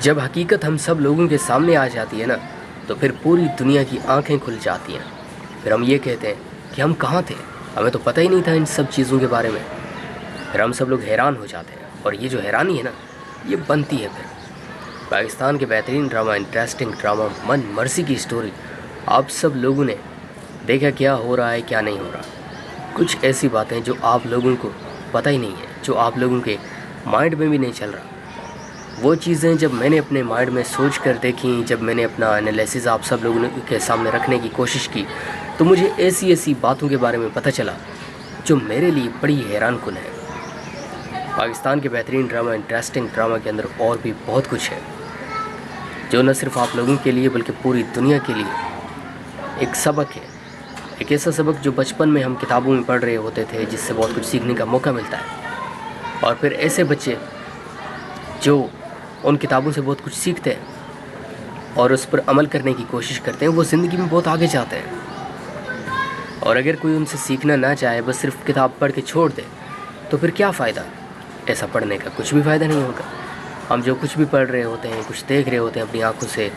جب حقیقت ہم سب لوگوں کے سامنے آ جاتی ہے نا تو پھر پوری دنیا کی آنکھیں کھل جاتی ہیں۔ پھر ہم یہ کہتے ہیں کہ ہم کہاں تھے، ہمیں تو پتہ ہی نہیں تھا ان سب چیزوں کے بارے میں۔ پھر ہم سب لوگ حیران ہو جاتے ہیں، اور یہ جو حیرانی ہے نا یہ بنتی ہے پھر پاکستان کے بہترین ڈرامہ، انٹرسٹنگ ڈرامہ من مرضی کی سٹوری۔ آپ سب لوگوں نے دیکھا کیا ہو رہا ہے کیا نہیں ہو رہا، کچھ ایسی باتیں جو آپ لوگوں کو پتہ ہی نہیں ہے، جو آپ لوگوں کے مائنڈ میں بھی نہیں چل رہا۔ وہ چیزیں جب میں نے اپنے مائنڈ میں سوچ کر دیکھیں، جب میں نے اپنا انالیسز آپ سب لوگوں کے سامنے رکھنے کی کوشش کی، تو مجھے ایسی باتوں کے بارے میں پتہ چلا جو میرے لیے بڑی حیران کن ہے۔ پاکستان کے بہترین ڈرامہ، انٹرسٹنگ ڈرامہ کے اندر اور بھی بہت کچھ ہے جو نہ صرف آپ لوگوں کے لیے بلکہ پوری دنیا کے لیے ایک سبق ہے، ایک ایسا سبق جو بچپن میں ہم کتابوں میں پڑھ رہے ہوتے تھے، جس سے بہت کچھ سیکھنے کا موقع ملتا ہے۔ اور پھر ایسے بچے جو ان کتابوں سے بہت کچھ سیکھتے ہیں اور اس پر عمل کرنے کی کوشش کرتے ہیں، وہ زندگی میں بہت آگے جاتے ہیں۔ اور اگر کوئی ان سے سیکھنا نہ چاہے، بس صرف کتاب پڑھ کے چھوڑ دے، تو پھر کیا فائدہ؟ ایسا پڑھنے کا کچھ بھی فائدہ نہیں ہوگا۔ ہم جو کچھ بھی پڑھ رہے ہوتے ہیں، کچھ دیکھ رہے ہوتے ہیں اپنی آنکھوں سے،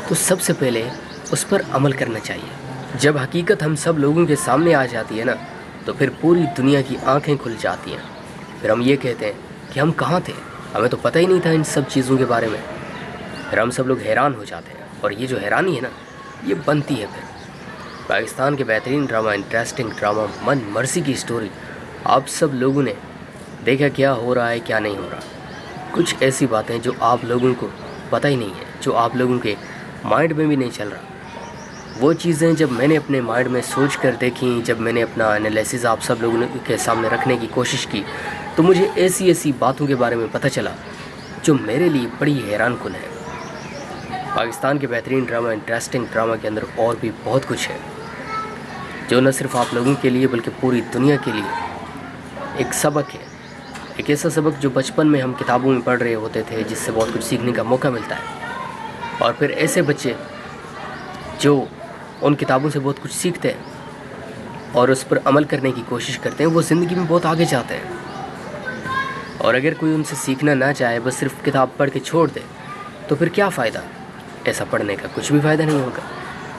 تو سب سے پہلے اس پر عمل کرنا چاہیے۔ جب حقیقت ہم سب لوگوں کے سامنے آ جاتی ہے نا تو پھر پوری دنیا کی آنکھیں کھل جاتی ہیں۔ پھر ہم یہ کہتے ہیں کہ ہم کہاں تھے، ہمیں تو پتہ ہی نہیں تھا ان سب چیزوں کے بارے میں۔ پھر ہم سب لوگ حیران ہو جاتے ہیں، اور یہ جو حیرانی ہے نا یہ بنتی ہے پھر پاکستان کے بہترین ڈرامہ، انٹرسٹنگ ڈرامہ من مرضی کی سٹوری۔ آپ سب لوگوں نے دیکھا کیا ہو رہا ہے کیا نہیں ہو رہا، کچھ ایسی باتیں جو آپ لوگوں کو پتہ ہی نہیں ہے، جو آپ لوگوں کے مائنڈ میں بھی نہیں چل رہا۔ وہ چیزیں جب میں نے اپنے مائنڈ میں سوچ کر دیکھیں، جب میں نے اپنا انالیسز آپ سب لوگوں کے سامنے رکھنے کی کوشش کی، تو مجھے ایسی باتوں کے بارے میں پتہ چلا جو میرے لیے بڑی حیران کن ہے۔ پاکستان کے بہترین ڈرامہ، انٹرسٹنگ ڈرامہ کے اندر اور بھی بہت کچھ ہے جو نہ صرف آپ لوگوں کے لیے بلکہ پوری دنیا کے لیے ایک سبق ہے، ایک ایسا سبق جو بچپن میں ہم کتابوں میں پڑھ رہے ہوتے تھے، جس سے بہت کچھ سیکھنے کا موقع ملتا ہے۔ اور پھر ایسے بچے جو ان کتابوں سے بہت کچھ سیکھتے ہیں اور اس پر عمل کرنے کی کوشش کرتے ہیں، وہ زندگی میں بہت آگے جاتے ہیں۔ اور اگر کوئی ان سے سیکھنا نہ چاہے، بس صرف کتاب پڑھ کے چھوڑ دے، تو پھر کیا فائدہ؟ ایسا پڑھنے کا کچھ بھی فائدہ نہیں ہوگا۔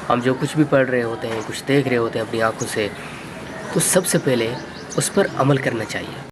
ہم جو کچھ بھی پڑھ رہے ہوتے ہیں، کچھ دیکھ رہے ہوتے ہیں اپنی آنکھوں سے، تو سب سے پہلے اس پر عمل کرنا چاہیے۔